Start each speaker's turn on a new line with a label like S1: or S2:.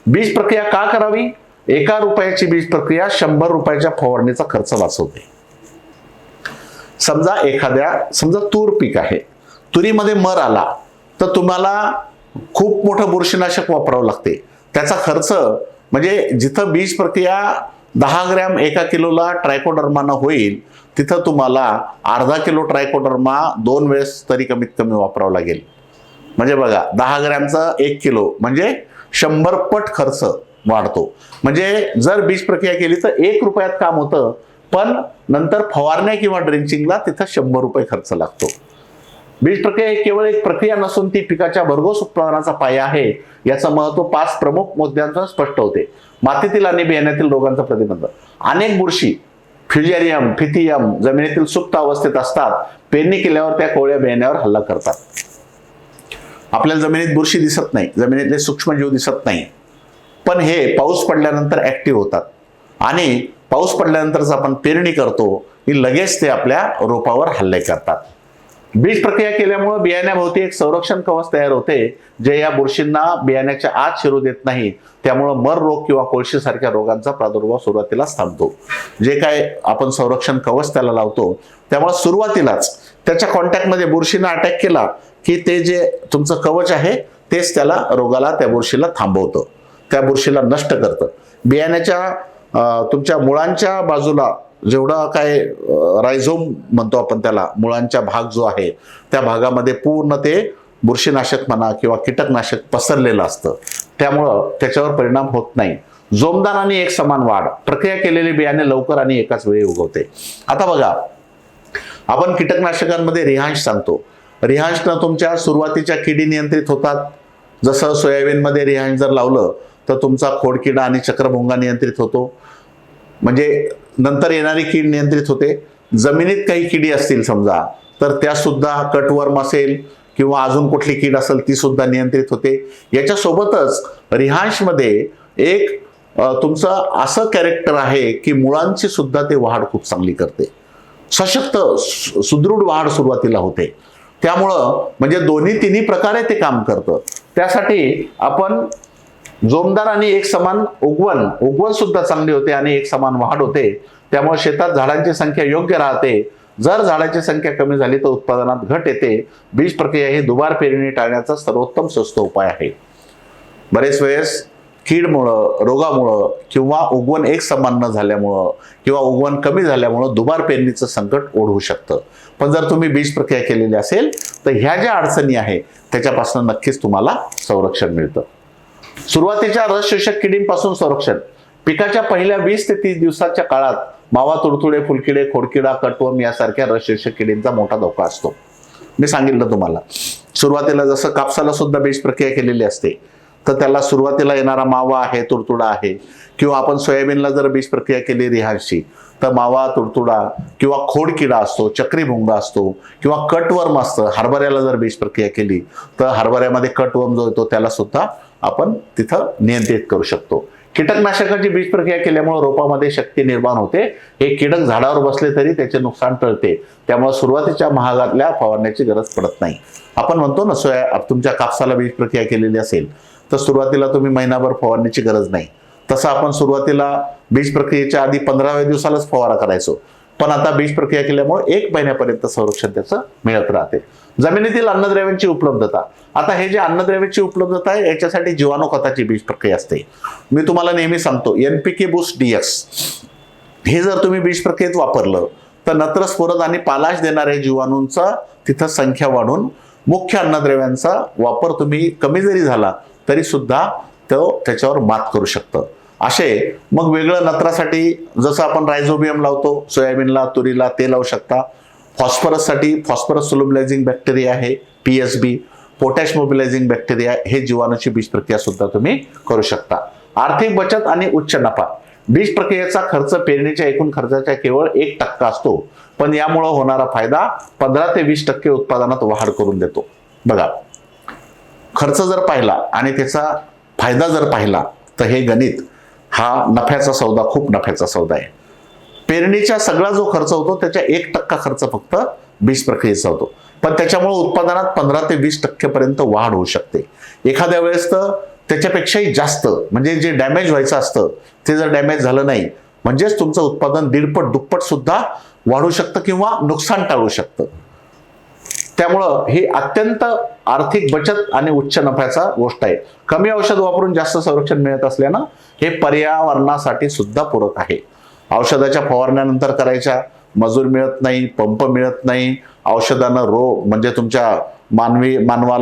S1: बीज प्रक्रिया का करावी? 1 रुपयाची बीज प्रक्रिया 100 रुपयाच्या फवारणीचा खर्च वाचवते. समजा तूर पीक आहे, तुरीमध्ये मर आला तर तुम्हाला खूप मोठं बुरशीनाशक वापरावं लागते. त्याचा खर्च म्हणजे जिथं बीज प्रक्रिया 10 ग्रॅम 1 किलोला ट्रायकोडर्मानं होईल तिथं तुम्हाला अर्धा किलो ट्रायकोडर्मा 2 वेळेस तरी कमीत कमी वापरावं लागेल. म्हणजे बघा 10 ग्रॅमचा 1 किलो म्हणजे 100 पट खर्च वाढतो. म्हणजे जर बीज प्रक्रिया केली तर 1 रुपयात काम होतं, पण नंतर फवारण्या किंवा ड्रेंचिंगला तिथं 100 रुपये खर्च लागतो. बीज प्रक्रिया ही केवळ एक प्रक्रिया नसून ती पिकाच्या भरघोस उत्पादनाचा पाया आहे. याचं महत्व 5 प्रमुख मुद्द्यांचा स्पष्ट होते. मातीतील आणि बियाण्यातील रोगांचा प्रतिबंध. अनेक बुरशी फ्युजेरियम, फिथियम जमिनीतील सुप्त अवस्थेत असतात. पेरणी केल्यावर त्या कोवळ्या बियाण्यावर हल्ला करतात. आपल्याला जमिनीत बुरशी दिसत नाही, जमिनीतले सूक्ष्मजीव दिसत नाही, पण हे पाऊस पडल्यानंतर ऍक्टिव्ह होतात आणि पाऊस पडल्यानंतरच आपण पेरणी करतो की लगेच ते आपल्या रोपावर हल्ले करतात. बीज प्रक्रिया केल्यामुळे बियाण्याभोवती एक संरक्षण कवच तयार होते जे या बुरशींना बियाण्याच्या आत शिरू देत नाही. त्यामुळे मर रोग किंवा कोळशी सारख्या रोगांचा प्रादुर्भाव सुरुवातीलाच थांबतो. जे काय आपण संरक्षण कवच त्याला लावतो त्यामुळे सुरुवातीलाच त्याच्या कॉन्टॅक्टमध्ये बुरशीनं अटॅक केला की ते जे तुमचं कवच आहे तेच त्याला रोगाला, त्या बुरशीला थांबवतं, त्या बुरशीला नष्ट करतं. बियाण्याच्या तुमच्या मुळांच्या बाजूला जेवढा काय रायझोम म्हणतो आपण त्याला, मुळांचा भाग जो आहे त्या भागामध्ये पूर्ण ते बुरशीनाशक म्हणा किंवा कीटकनाशक पसरलेलं असतं. त्यामुळं त्याच्यावर परिणाम होत नाही. जोमदार आणि एक समान वाढ. प्रक्रिया केलेले बियाणे लवकर आणि एकाच वेळी उगवते. आता बघा, आपण कीटकनाशकांमध्ये रिहांश सांगतो. रिहांशनं तुमच्या सुरुवातीच्या किडी नियंत्रित होतात. जसं सोयाबीनमध्ये रिहांश जर लावलं तर तुमचा खोडकिडा आणि चक्रभुंगा नियंत्रित होतो, म्हणजे नंतर येणारी कीड नियंत्रित होते. जमिनीत काही किडी असतील समजा तर त्या सुद्धा, कटवर्म असेल किंवा अजून कुठली कीड असेल ती सुद्धा नियंत्रित होते. याच्यासोबतच रिहांशमध्ये एक तुमचं असं कॅरेक्टर आहे की मुळांची सुद्धा ते वाढ खूप चांगली करते. सशक्त सुदृढ वाढ सुरुवातीला होते. त्यामुळं म्हणजे दोन्ही तिन्ही प्रकारे ते काम करतं. त्यासाठी आपण जोमदार आणि एक समान उगवण सुद्धा चांगली होते आणि एक समान वाढ होते. त्यामुळे शेतात झाडांची संख्या योग्य राहते. जर झाडाची संख्या कमी झाली तर उत्पादनात घट येते. बीज प्रक्रिया ही दुबार पेरणी टाळण्याचा सर्वोत्तम स्वस्त उपाय आहे. बरेच वेळेस कीडमुळं, रोगामुळं किंवा उगवण एक समान न झाल्यामुळं किंवा उगवण कमी झाल्यामुळं दुबार पेरणीचं संकट ओढवू शकतं. पण जर तुम्ही बीज प्रक्रिया केलेली असेल तर ह्या ज्या अडचणी आहे त्याच्यापासून नक्कीच तुम्हाला संरक्षण मिळतं. सुरुवातीच्या रस शोषक किडींपासून संरक्षण. पिकाच्या पहिल्या 20 ते 30 दिवसाच्या काळात मावा, तुडतुडे, फुलकिडे, खोडकिडा, कटवर्म यासारख्या रस शोषक किडींचा मोठा धोका असतो. मी सांगितलं तुम्हाला, सुरुवातीला जसं कापसाला सुद्धा बीज प्रक्रिया केलेली असते तर त्याला सुरुवातीला येणारा मावा आहे, तुडतुडा आहे, किंवा आपण सोयाबीनला जर बीज प्रक्रिया केली रिहांशची तर मावा, तुडतुडा किंवा खोडकिडा असतो, चक्रीभुंगा असतो किंवा कटवर्म असतं. हरभऱ्याला जर बीज प्रक्रिया केली तर हरभऱ्यामध्ये कटवर्म जो येतो त्याला सुद्धा आपण तिथं नियंत्रित करू शकतो. कीटकनाशकाची बीज प्रक्रिया केल्यामुळे रोपामध्ये शक्ती निर्माण होते. हे कीटक झाडावर बसले तरी त्याचे नुकसान टळते. त्यामुळे सुरुवातीच्या महागातल्या फवारण्याची गरज पडत नाही. आपण म्हणतो ना, तुमच्या कापसाला बीज प्रक्रिया केलेली असेल तर सुरुवातीला तुम्ही महिनाभर फवारण्याची गरज नाही. तसं आपण सुरुवातीला बीज प्रक्रियेच्या आधी 15व्या दिवसालाच फवारा करायचो. पण आता बीज प्रक्रिया केल्यामुळे 1 महिन्यापर्यंत संरक्षण त्याचं मिळत राहते. जमिनीतील अन्नद्रव्यांची उपलब्धता. आता हे जे अन्नद्रव्याची उपलब्धता आहे याच्यासाठी जीवाणू खताची बीज प्रक्रिया असते. मी तुम्हाला नेहमी सांगतो NPK बूस्ट DX हे जर तुम्ही बीज प्रक्रियेत वापरलं तर नत्र, स्फुरद आणि पालाश देणाऱ्या जीवाणूंचा तिथं संख्या वाढून मुख्य अन्नद्रव्यांचा वापर तुम्ही कमी जरी झाला तरी सुद्धा त्याच्यावर मात करू शकतं. असे मग वेगळं नत्रासाठी जसं आपण रायझोबियम लावतो सोयाबीनला, तुरीला, ते लावू शकता. फॉस्फरससाठी फॉस्फरस सोल्युबलायझिंग बॅक्टेरिया आहे PSB, पोटॅश मोबिलायझिंग बॅक्टेरिया, हे जीवाणूची बीज प्रक्रिया सुद्धा तुम्ही करू शकता. आर्थिक बचत आणि उच्च नफा. बीज प्रक्रियेचा खर्च पेरणीच्या एकूण खर्चाच्या केवळ 1% असतो, पण यामुळे होणारा फायदा 15 ते 20% उत्पादनात वाढ करून देतो. बघा, खर्च जर पाहिला आणि त्याचा फायदा जर पाहिला तर हे गणित हा नफ्याचा सौदा, खूप नफ्याचा सौदा आहे. पेरणीचा सगळा जो खर्च होतो त्याच्या 1% खर्च फक्त बीज प्रक्रियेचा होतो, पण त्याच्यामुळे उत्पादनात 15 ते 20% पर्यंत वाढ होऊ शकते. एखाद्या वेळेस तर त्याच्यापेक्षाही जास्त, म्हणजे जे डॅमेज व्हायचं असतं ते जर डॅमेज झालं नाही, म्हणजेच तुमचं उत्पादन 1.5 दुप्पट सुद्धा वाढू शकतं किंवा नुकसान टाळू शकतं. त्यामुळं ही अत्यंत आर्थिक बचत आणि उच्च नफ्याचा गोष्ट आहे. कमी औषध वापरून जास्त संरक्षण मिळत असल्यानं हे पर्यावरणासाठी सुद्धा पूरक आहे. औषधाच्या फवारण्यानंतर करायच्या, मजूर मिळत नाही, पंप मिळत नाही, औषधानं म्हणजे तुमच्या मानवाला